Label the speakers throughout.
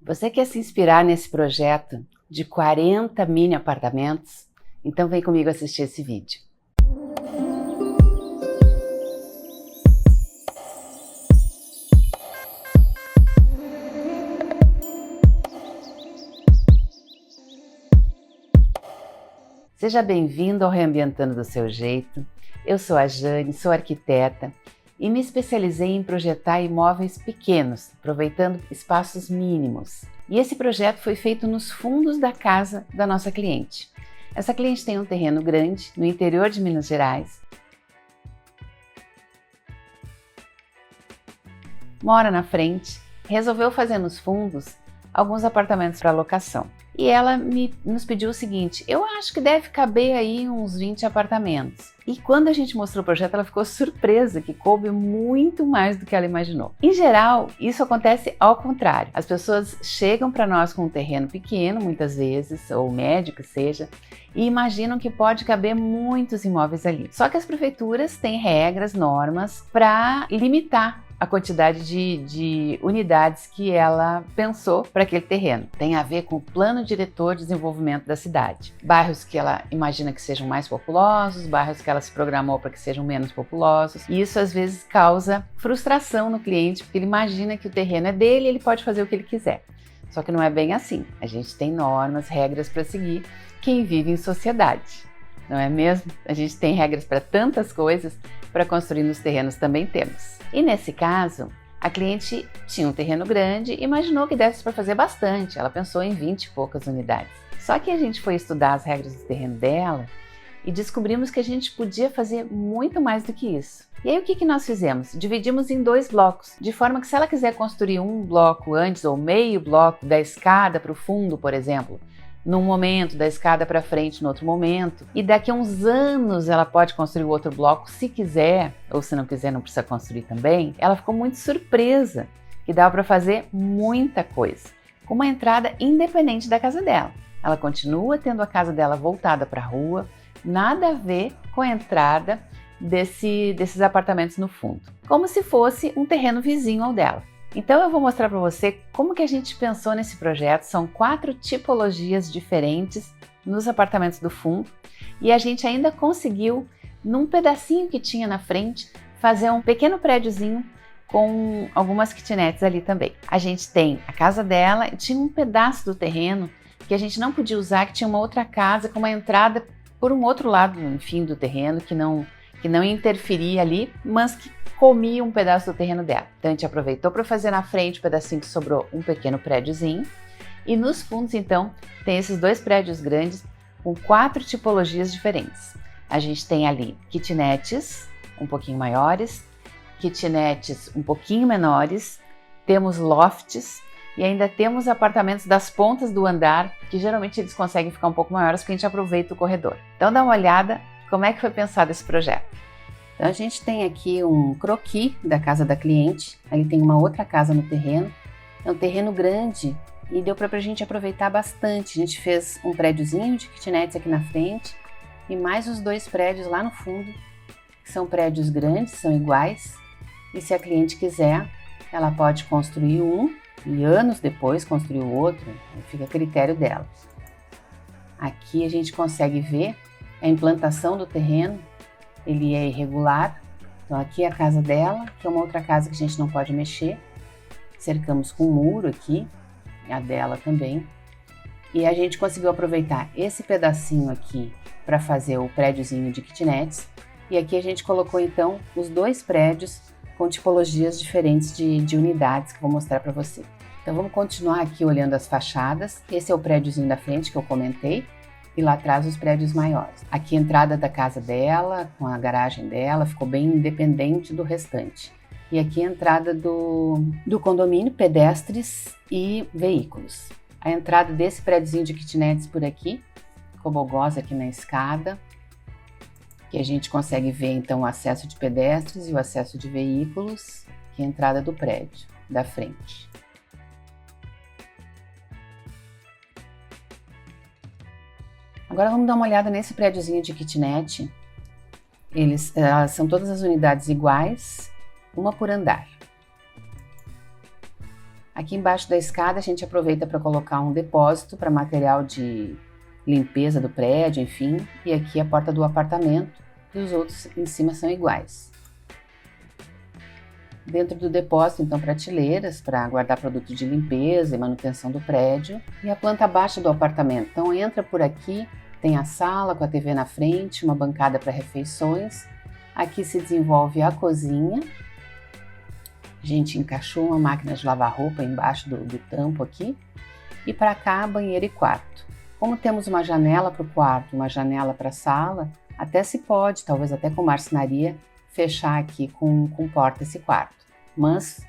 Speaker 1: Você quer se inspirar nesse projeto de 40 mini apartamentos? Então vem comigo assistir esse vídeo. Seja bem-vindo ao Reambientando do Seu Jeito. Eu sou a Jane, sou arquiteta e me especializei em projetar imóveis pequenos, aproveitando espaços mínimos. E esse projeto foi feito nos fundos da casa da nossa cliente. Essa cliente tem um terreno grande no interior de Minas Gerais. Mora na frente, resolveu fazer nos fundos alguns apartamentos para locação. E ela nos pediu o seguinte: eu acho que deve caber aí uns 20 apartamentos. E quando a gente mostrou o projeto, ela ficou surpresa que coube muito mais do que ela imaginou. Em geral, isso acontece ao contrário. As pessoas chegam para nós com um terreno pequeno, muitas vezes, ou médio que seja, e imaginam que pode caber muitos imóveis ali. Só que as prefeituras têm regras, normas para limitar a quantidade de unidades que ela pensou para aquele terreno. Tem a ver com o plano diretor de desenvolvimento da cidade. Bairros que ela imagina que sejam mais populosos, bairros que ela se programou para que sejam menos populosos. E isso às vezes causa frustração no cliente, porque ele imagina que o terreno é dele e ele pode fazer o que ele quiser. Só que não é bem assim. A gente tem normas, regras para seguir. Quem vive em sociedade, não é mesmo? A gente tem regras para tantas coisas, para construir nos terrenos também temos. E nesse caso, a cliente tinha um terreno grande e imaginou que desse para fazer bastante. Ela pensou em 20 e poucas unidades. Só que a gente foi estudar as regras do terreno dela e descobrimos que a gente podia fazer muito mais do que isso. E aí o que nós fizemos? Dividimos em 2 blocos, de forma que se ela quiser construir um bloco antes ou meio bloco da escada para o fundo, por exemplo, num momento, da escada para frente no outro momento, e daqui a uns anos ela pode construir o outro bloco se quiser, ou se não quiser não precisa construir também. Ela ficou muito surpresa que dava para fazer muita coisa, com uma entrada independente da casa dela. Ela continua tendo a casa dela voltada para a rua, nada a ver com a entrada desses apartamentos no fundo, como se fosse um terreno vizinho ao dela. Então eu vou mostrar para você como que a gente pensou nesse projeto. São 4 tipologias diferentes nos apartamentos do fundo e a gente ainda conseguiu, num pedacinho que tinha na frente, fazer um pequeno prédiozinho com algumas kitnets ali também. A gente tem a casa dela e tinha um pedaço do terreno que a gente não podia usar, que tinha uma outra casa com uma entrada por um outro lado, enfim, do terreno, que não interferia ali, mas que comia um pedaço do terreno dela. Então a gente aproveitou para fazer na frente o pedacinho que sobrou, um pequeno prédiozinho. E nos fundos, então, tem esses 2 prédios grandes com 4 tipologias diferentes. A gente tem ali kitnets um pouquinho maiores, kitnets um pouquinho menores, temos lofts e ainda temos apartamentos das pontas do andar, que geralmente eles conseguem ficar um pouco maiores porque a gente aproveita o corredor. Então dá uma olhada como é que foi pensado esse projeto. Então a gente tem aqui um croquis da casa da cliente, ali tem uma outra casa no terreno, é um terreno grande e deu para a gente aproveitar bastante. A gente fez um prédiozinho de kitnets aqui na frente e mais os 2 prédios lá no fundo, que são prédios grandes, são iguais, e se a cliente quiser, ela pode construir um e anos depois construir o outro, fica a critério dela. Aqui a gente consegue ver a implantação do terreno. Ele é irregular, então aqui é a casa dela, que é uma outra casa que a gente não pode mexer, cercamos com um muro aqui, a dela também, e a gente conseguiu aproveitar esse pedacinho aqui para fazer o prédiozinho de kitnets, e aqui a gente colocou então os 2 prédios com tipologias diferentes de unidades que eu vou mostrar para você. Então vamos continuar aqui olhando as fachadas. Esse é o prédiozinho da frente que eu comentei, e lá atrás os prédios maiores. Aqui a entrada da casa dela, com a garagem dela, ficou bem independente do restante. E aqui a entrada do condomínio, pedestres e veículos. A entrada desse prédiozinho de kitnets por aqui, cobogosa aqui na escada, que a gente consegue ver então o acesso de pedestres e o acesso de veículos, que é a entrada do prédio, da frente. Agora vamos dar uma olhada nesse prédiozinho de kitnet. São todas as unidades iguais, uma por andar. Aqui Aqui embaixo da escada a gente aproveita para colocar um depósito para material de limpeza do prédio, enfim. E aqui a porta do apartamento e os outros em cima são iguais. Dentro do depósito, então, prateleiras para guardar produto de limpeza e manutenção do prédio. E a planta baixa do apartamento. Então entra por aqui, tem a sala com a TV na frente, uma bancada para refeições. Aqui se desenvolve a cozinha. A gente encaixou uma máquina de lavar roupa embaixo do tampo aqui. E para cá, banheiro e quarto. Como temos uma janela para o quarto e uma janela para a sala, até se pode, talvez até com marcenaria, fechar aqui com porta esse quarto. Mas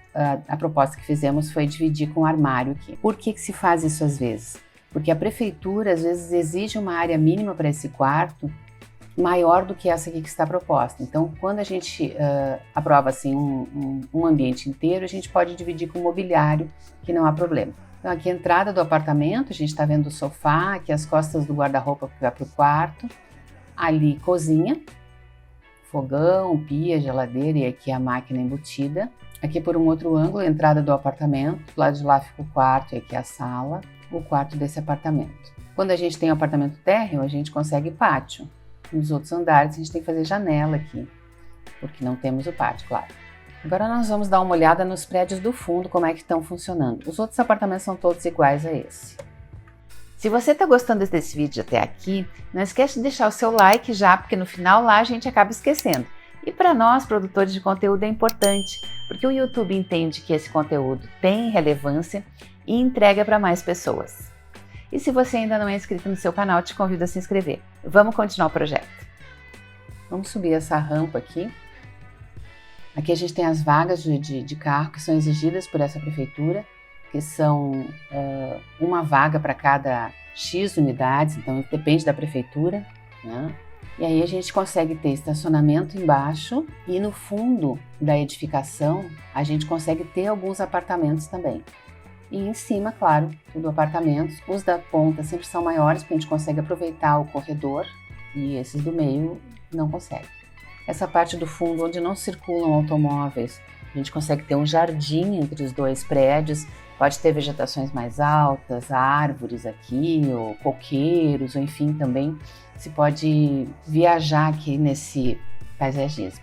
Speaker 1: a proposta que fizemos foi dividir com um armário aqui. Por que se faz isso às vezes? Porque a prefeitura às vezes exige uma área mínima para esse quarto maior do que essa aqui que está proposta. Então, quando a gente aprova assim um ambiente inteiro, a gente pode dividir com mobiliário, que não há problema. Então, aqui a entrada do apartamento, a gente está vendo o sofá, aqui as costas do guarda-roupa que vai para o quarto, ali cozinha, fogão, pia, geladeira e aqui a máquina embutida. Aqui por um outro ângulo, a entrada do apartamento, do lado de lá fica o quarto e aqui a sala, o quarto desse apartamento. Quando a gente tem o apartamento térreo, a gente consegue pátio. Nos outros andares a gente tem que fazer janela aqui, porque não temos o pátio, claro. Agora nós vamos dar uma olhada nos prédios do fundo, como é que estão funcionando. Os outros apartamentos são todos iguais a esse. Se você está gostando desse vídeo até aqui, não esquece de deixar o seu like já, porque no final lá a gente acaba esquecendo. E para nós, produtores de conteúdo, é importante, porque o YouTube entende que esse conteúdo tem relevância e entrega para mais pessoas. E se você ainda não é inscrito no seu canal, te convido a se inscrever. Vamos continuar o projeto. Vamos subir essa rampa aqui. Aqui a gente tem as vagas de carro que são exigidas por essa prefeitura, que são uma vaga para cada X unidades, então depende da prefeitura, né? E aí a gente consegue ter estacionamento embaixo e no fundo da edificação a gente consegue ter alguns apartamentos também. E em cima, claro, tudo apartamentos. Os da ponta sempre são maiores, porque a gente consegue aproveitar o corredor e esses do meio não consegue. Essa parte do fundo, onde não circulam automóveis, a gente consegue ter um jardim entre os dois prédios, pode ter vegetações mais altas, árvores aqui, ou coqueiros, ou enfim, também se pode viajar aqui nesse paisagismo.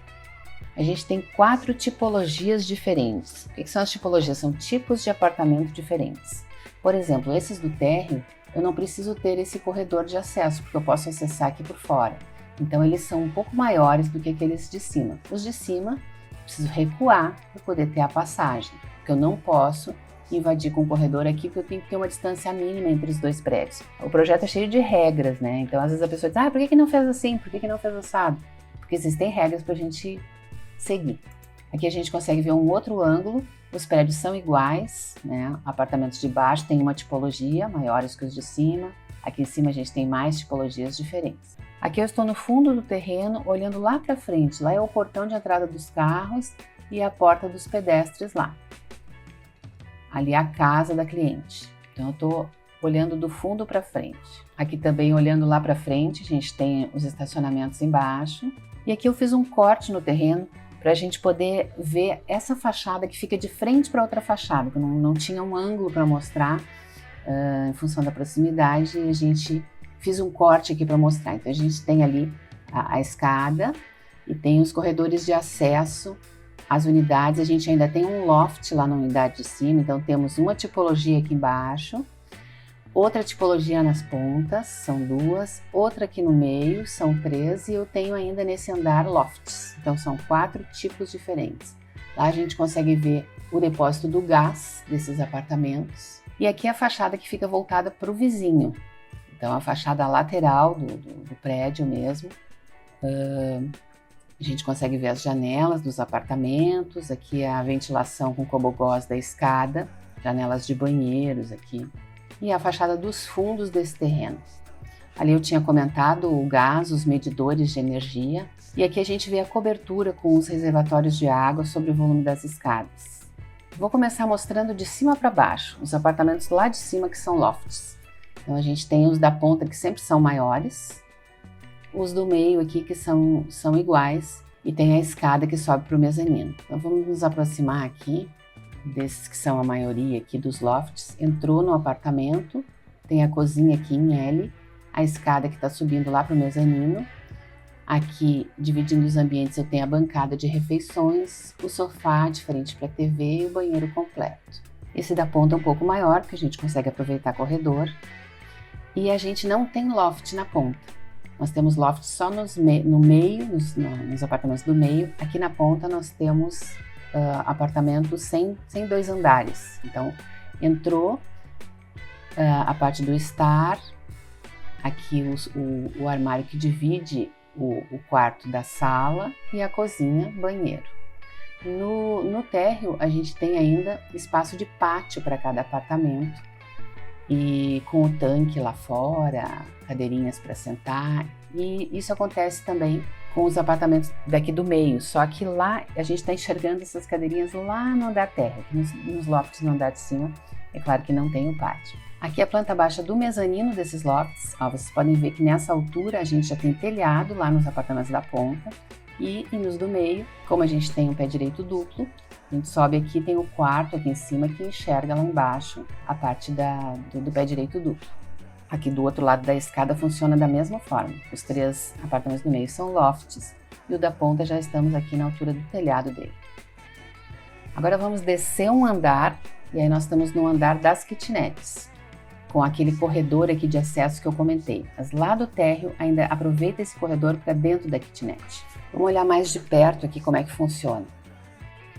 Speaker 1: A gente tem 4 tipologias diferentes. O que são as tipologias? São tipos de apartamento diferentes. Por exemplo, esses do térreo, eu não preciso ter esse corredor de acesso, porque eu posso acessar aqui por fora. Então, eles são um pouco maiores do que aqueles de cima. Os de cima, eu preciso recuar para poder ter a passagem, porque eu não posso invadir com o corredor aqui, porque eu tenho que ter uma distância mínima entre os dois prédios. O projeto é cheio de regras, né? Então, às vezes a pessoa diz, por que não fez assim? Por que não fez assado? Porque existem regras para a gente seguir. Aqui a gente consegue ver um outro ângulo, os prédios são iguais, né? Apartamentos de baixo têm uma tipologia, maiores que os de cima. Aqui em cima a gente tem mais tipologias diferentes. Aqui eu estou no fundo do terreno, olhando lá para frente. Lá é o portão de entrada dos carros e a porta dos pedestres lá. Ali é a casa da cliente. Então eu estou olhando do fundo para frente. Aqui também olhando lá para frente, a gente tem os estacionamentos embaixo. E aqui eu fiz um corte no terreno para a gente poder ver essa fachada que fica de frente para outra fachada, que não tinha um ângulo para mostrar em função da proximidade, e a gente fiz um corte aqui para mostrar. Então a gente tem ali a escada e tem os corredores de acesso às unidades. A gente ainda tem um loft lá na unidade de cima, então temos uma tipologia aqui embaixo, outra tipologia nas pontas, são 2, outra aqui no meio, são 3, e eu tenho ainda nesse andar lofts, então são 4 tipos diferentes. Lá a gente consegue ver o depósito do gás desses apartamentos, e aqui a fachada que fica voltada para o vizinho, então a fachada lateral do prédio mesmo. A gente consegue ver as janelas dos apartamentos, aqui a ventilação com cobogós da escada, janelas de banheiros aqui. E a fachada dos fundos desse terreno. Ali eu tinha comentado o gás, os medidores de energia, e aqui a gente vê a cobertura com os reservatórios de água sobre o volume das escadas. Vou começar mostrando de cima para baixo, os apartamentos lá de cima que são lofts. Então a gente tem os da ponta que sempre são maiores, os do meio aqui que são iguais, e tem a escada que sobe para o mezanino. Então vamos nos aproximar aqui. desses que são a maioria aqui dos lofts, entrou no apartamento, tem a cozinha aqui em L, a escada que está subindo lá para o mezanino. Aqui, dividindo os ambientes, eu tenho a bancada de refeições, o sofá de frente para a TV e o banheiro completo. Esse da ponta é um pouco maior, porque a gente consegue aproveitar corredor. E a gente não tem loft na ponta. Nós temos loft só no meio, nos apartamentos do meio. Aqui na ponta nós temos apartamentos sem 2 andares. Então, entrou a parte do estar, aqui o armário que divide o quarto da sala e a cozinha, banheiro. No térreo a gente tem ainda espaço de pátio para cada apartamento e com o tanque lá fora, cadeirinhas para sentar, e isso acontece também com os apartamentos daqui do meio, só que lá a gente está enxergando essas cadeirinhas lá no andar térreo, nos lofts no andar de cima, é claro que não tem o pátio. Aqui é a planta baixa do mezanino desses lofts. Vocês podem ver que nessa altura a gente já tem telhado lá nos apartamentos da ponta e nos do meio, como a gente tem um pé direito duplo, a gente sobe aqui, tem o quarto aqui em cima que enxerga lá embaixo a parte do pé direito duplo. Aqui do outro lado da escada funciona da mesma forma. Os 3 apartamentos do meio são lofts e o da ponta já estamos aqui na altura do telhado dele. Agora vamos descer um andar e aí nós estamos no andar das kitnets, com aquele corredor aqui de acesso que eu comentei. Mas lá do térreo ainda aproveita esse corredor para dentro da kitnet. Vamos olhar mais de perto aqui como é que funciona.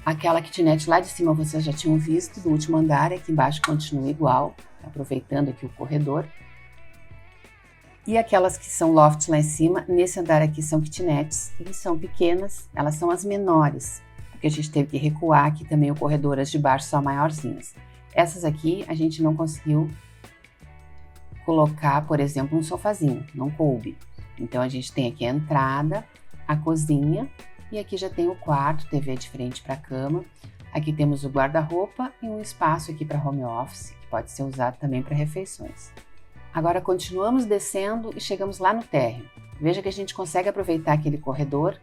Speaker 1: Aquela kitnet lá de cima vocês já tinham visto, do último andar, aqui embaixo continua igual, aproveitando aqui o corredor. E aquelas que são lofts lá em cima, nesse andar aqui são kitnets, e são pequenas, elas são as menores, porque a gente teve que recuar aqui também o corredor, as de baixo são maiorzinhas. Essas aqui a gente não conseguiu colocar, por exemplo, um sofazinho, não coube. Então a gente tem aqui a entrada, a cozinha e aqui já tem o quarto, TV de frente para a cama. Aqui temos o guarda-roupa e um espaço aqui para home office, que pode ser usado também para refeições. Agora continuamos descendo e chegamos lá no térreo. Veja que a gente consegue aproveitar aquele corredor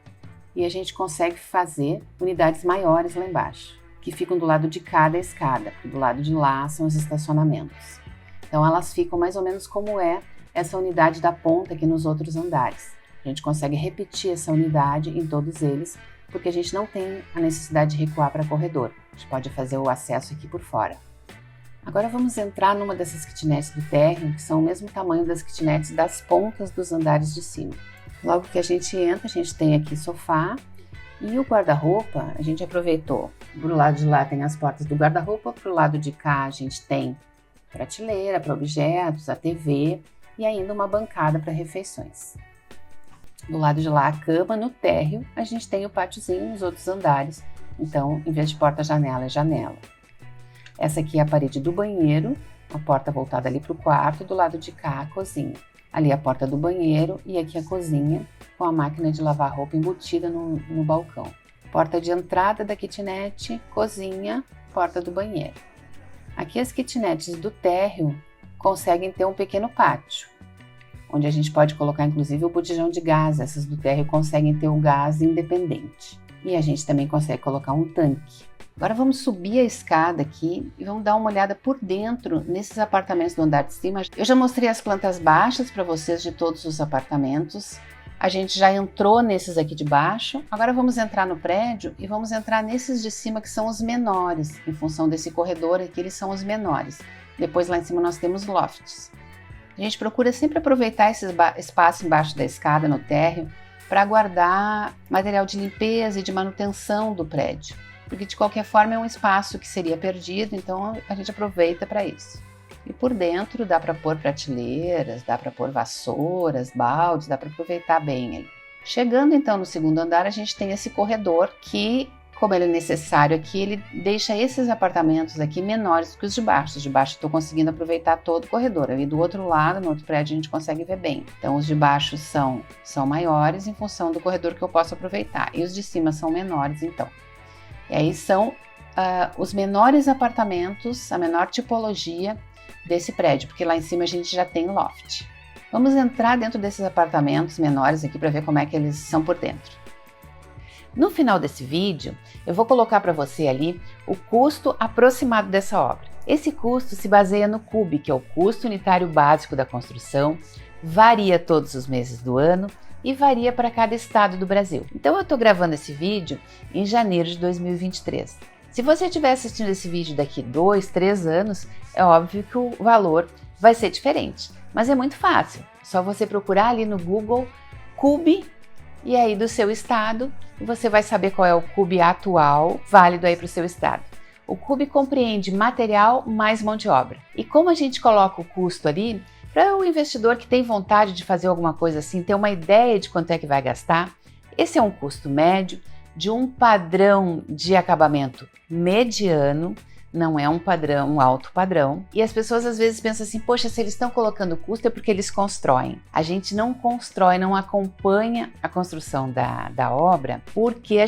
Speaker 1: e a gente consegue fazer unidades maiores lá embaixo, que ficam do lado de cada escada, porque do lado de lá são os estacionamentos. Então elas ficam mais ou menos como é essa unidade da ponta aqui nos outros andares. A gente consegue repetir essa unidade em todos eles, porque a gente não tem a necessidade de recuar para corredor. A gente pode fazer o acesso aqui por fora. Agora vamos entrar numa dessas kitnets do térreo, que são o mesmo tamanho das kitnets das pontas dos andares de cima. Logo que a gente entra, a gente tem aqui sofá e o guarda-roupa, a gente aproveitou. Do lado de lá tem as portas do guarda-roupa, pro lado de cá a gente tem prateleira para objetos, a TV e ainda uma bancada para refeições. Do lado de lá a cama, no térreo a gente tem o pátiozinho nos outros andares, então em vez de porta-janela é janela. Essa aqui é a parede do banheiro, a porta voltada ali para o quarto, do lado de cá a cozinha. Ali a porta do banheiro e aqui a cozinha com a máquina de lavar roupa embutida no balcão. Porta de entrada da kitnet, cozinha, porta do banheiro. Aqui as kitnets do térreo conseguem ter um pequeno pátio, onde a gente pode colocar inclusive o botijão de gás. Essas do térreo conseguem ter o gás independente. E a gente também consegue colocar um tanque. Agora vamos subir a escada aqui e vamos dar uma olhada por dentro nesses apartamentos do andar de cima. Eu já mostrei as plantas baixas para vocês de todos os apartamentos. A gente já entrou nesses aqui de baixo, agora vamos entrar no prédio e vamos entrar nesses de cima que são os menores, em função desse corredor aqui eles são os menores. Depois lá em cima nós temos lofts. A gente procura sempre aproveitar esse espaço embaixo da escada no térreo para guardar material de limpeza e de manutenção do prédio, porque de qualquer forma é um espaço que seria perdido, então a gente aproveita para isso. E por dentro dá para pôr prateleiras, dá para pôr vassouras, baldes, dá para aproveitar bem ali. Chegando então no segundo andar, a gente tem esse corredor que, como ele é necessário aqui, ele deixa esses apartamentos aqui menores do que os de baixo. Os de baixo estou conseguindo aproveitar todo o corredor. Ali do outro lado, no outro prédio, a gente consegue ver bem. Então os de baixo são maiores em função do corredor que eu posso aproveitar. E os de cima são menores então. E aí são os menores apartamentos, a menor tipologia desse prédio, porque lá em cima a gente já tem loft. Vamos entrar dentro desses apartamentos menores aqui para ver como é que eles são por dentro. No final desse vídeo, eu vou colocar para você ali o custo aproximado dessa obra. Esse custo se baseia no CUB, que é o custo unitário básico da construção, varia todos os meses do ano e varia para cada estado do Brasil. Então eu estou gravando esse vídeo em janeiro de 2023. Se você estiver assistindo esse vídeo daqui 2, 3 anos, é óbvio que o valor vai ser diferente, mas é muito fácil. Só você procurar ali no Google CUB e aí do seu estado e você vai saber qual é o CUB atual válido aí para o seu estado. O CUB compreende material mais mão de obra. E como a gente coloca o custo ali, para o investidor que tem vontade de fazer alguma coisa assim, ter uma ideia de quanto é que vai gastar, esse é um custo médio de um padrão de acabamento mediano, não é um padrão, um alto padrão. E as pessoas às vezes pensam assim, poxa, se eles estão colocando custo é porque eles constroem. A gente não constrói, não acompanha a construção da obra, porque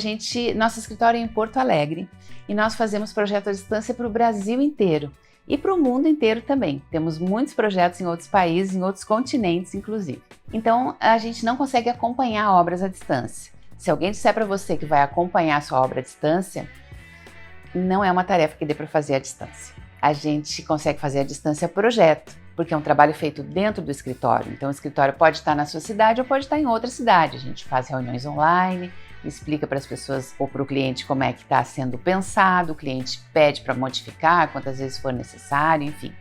Speaker 1: nosso escritório é em Porto Alegre e nós fazemos projeto à distância para o Brasil inteiro. E para o mundo inteiro também. Temos muitos projetos em outros países, em outros continentes, inclusive. Então, a gente não consegue acompanhar obras à distância. Se alguém disser para você que vai acompanhar a sua obra à distância, não é uma tarefa que dê para fazer à distância. A gente consegue fazer à distância projeto, porque é um trabalho feito dentro do escritório. Então, o escritório pode estar na sua cidade ou pode estar em outra cidade. A gente faz reuniões online, explica para as pessoas ou para o cliente como é que está sendo pensado, o cliente pede para modificar quantas vezes for necessário, enfim.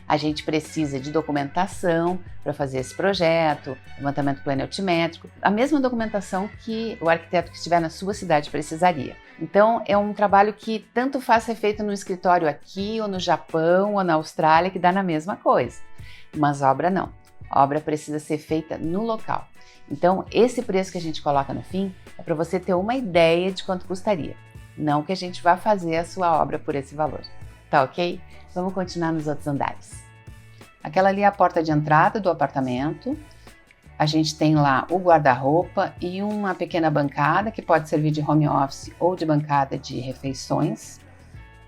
Speaker 1: A gente precisa de documentação para fazer esse projeto, levantamento planejamento, a mesma documentação que o arquiteto que estiver na sua cidade precisaria. Então, é um trabalho que tanto faz ser feito no escritório aqui, ou no Japão, ou na Austrália, que dá na mesma coisa. Mas obra não. A obra precisa ser feita no local. Então, esse preço que a gente coloca no fim é para você ter uma ideia de quanto custaria. Não que a gente vá fazer a sua obra por esse valor. Tá ok? Vamos continuar nos outros andares. Aquela ali é a porta de entrada do apartamento. A gente tem lá o guarda-roupa e uma pequena bancada que pode servir de home office ou de bancada de refeições.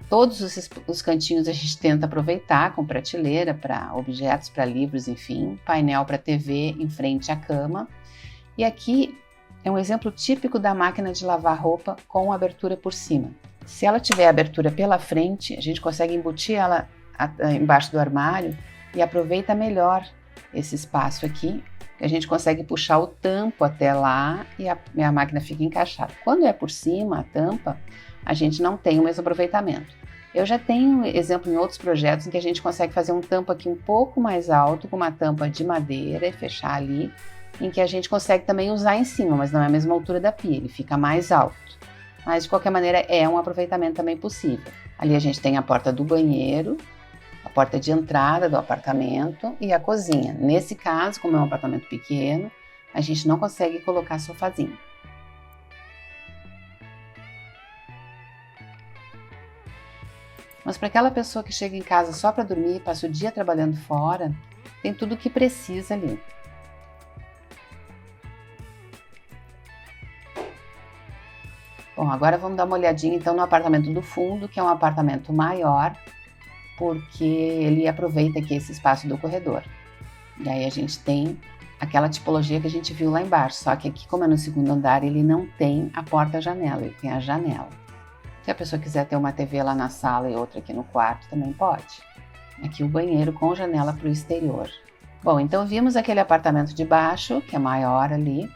Speaker 1: Todos os cantinhos a gente tenta aproveitar com prateleira para objetos, para livros, enfim. Painel para TV em frente à cama. E aqui é um exemplo típico da máquina de lavar roupa com abertura por cima. Se ela tiver abertura pela frente, a gente consegue embutir ela embaixo do armário e aproveita melhor esse espaço aqui. A gente consegue puxar o tampo até lá e a máquina fica encaixada. Quando é por cima, a tampa, a gente não tem o mesmo aproveitamento. Eu já tenho exemplo em outros projetos em que a gente consegue fazer um tampo aqui um pouco mais alto, com uma tampa de madeira e fechar ali, em que a gente consegue também usar em cima, mas não é a mesma altura da pia, ele fica mais alto. Mas de qualquer maneira é um aproveitamento também possível. Ali a gente tem a porta do banheiro, a porta de entrada do apartamento e a cozinha. Nesse caso, como é um apartamento pequeno, a gente não consegue colocar sofazinho. Mas para aquela pessoa que chega em casa só para dormir e passa o dia trabalhando fora, tem tudo o que precisa ali. Bom, agora vamos dar uma olhadinha então no apartamento do fundo, que é um apartamento maior, porque ele aproveita aqui esse espaço do corredor. E aí a gente tem aquela tipologia que a gente viu lá embaixo, só que aqui, como é no segundo andar, ele não tem a porta-janela, ele tem a janela. Se a pessoa quiser ter uma TV lá na sala e outra aqui no quarto, também pode. Aqui o banheiro com janela para o exterior. Bom, então vimos aquele apartamento de baixo, que é maior ali,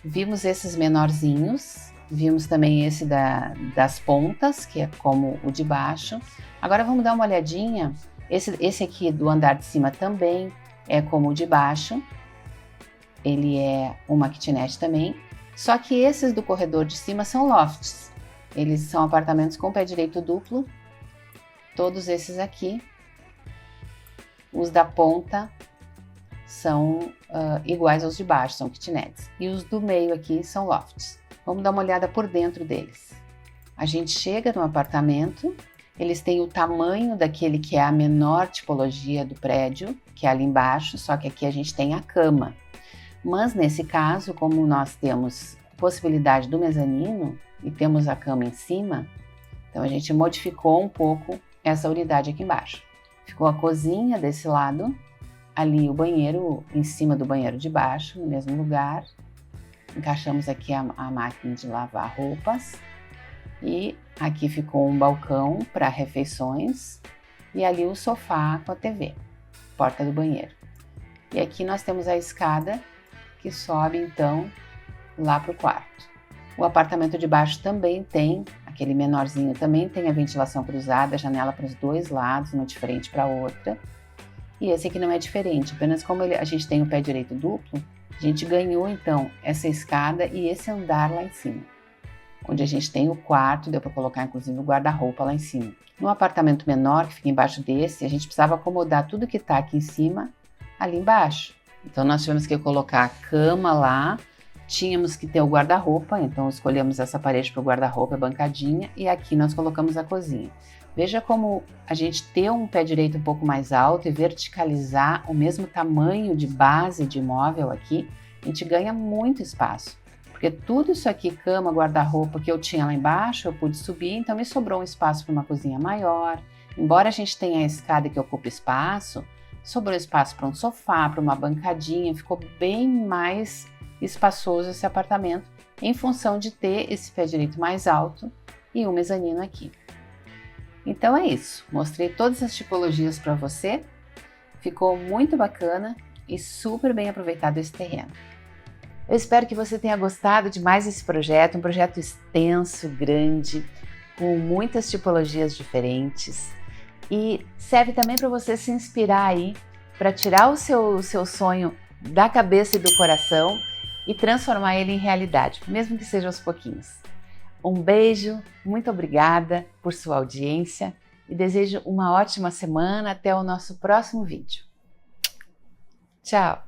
Speaker 1: vimos esses menorzinhos, vimos também esse das pontas, que é como o de baixo. Agora vamos dar uma olhadinha, esse aqui do andar de cima também é como o de baixo, ele é uma kitnet também, só que esses do corredor de cima são lofts, eles são apartamentos com pé direito duplo, todos esses aqui, os da ponta são iguais aos de baixo, são kitnets, e os do meio aqui são lofts. Vamos dar uma olhada por dentro deles. A gente chega no apartamento, eles têm o tamanho daquele que é a menor tipologia do prédio, que é ali embaixo, só que aqui a gente tem a cama. Mas nesse caso, como nós temos possibilidade do mezanino e temos a cama em cima, então a gente modificou um pouco essa unidade aqui embaixo. Ficou a cozinha desse lado, ali o banheiro em cima do banheiro de baixo, no mesmo lugar. encaixamos aqui a máquina de lavar roupas e aqui ficou um balcão para refeições e ali o sofá com a TV, porta do banheiro. E aqui nós temos a escada que sobe então lá para o quarto. O apartamento de baixo também tem, aquele menorzinho também tem a ventilação cruzada, a janela para os dois lados, uma de frente para a outra. E esse aqui não é diferente, apenas como a gente tem o pé direito duplo, a gente ganhou então essa escada e esse andar lá em cima, onde a gente tem o quarto, deu para colocar inclusive o guarda-roupa lá em cima. No apartamento menor, que fica embaixo desse, a gente precisava acomodar tudo que está aqui em cima, ali embaixo. Então nós tivemos que colocar a cama lá, tínhamos que ter o guarda-roupa, então escolhemos essa parede para o guarda-roupa, a bancadinha, e aqui nós colocamos a cozinha. Veja como a gente ter um pé direito um pouco mais alto e verticalizar o mesmo tamanho de base de móvel aqui, a gente ganha muito espaço. Porque tudo isso aqui, cama, guarda-roupa que eu tinha lá embaixo, eu pude subir, então me sobrou um espaço para uma cozinha maior. Embora a gente tenha a escada que ocupa espaço, sobrou espaço para um sofá, para uma bancadinha, ficou bem mais espaçoso esse apartamento em função de ter esse pé direito mais alto e um mezanino aqui. Então é isso, mostrei todas as tipologias para você, ficou muito bacana e super bem aproveitado esse terreno. Eu espero que você tenha gostado de mais esse projeto, um projeto extenso, grande, com muitas tipologias diferentes e serve também para você se inspirar aí, para tirar o seu sonho da cabeça e do coração e transformar ele em realidade, mesmo que seja aos pouquinhos. Um beijo, muito obrigada por sua audiência e desejo uma ótima semana até o nosso próximo vídeo. Tchau!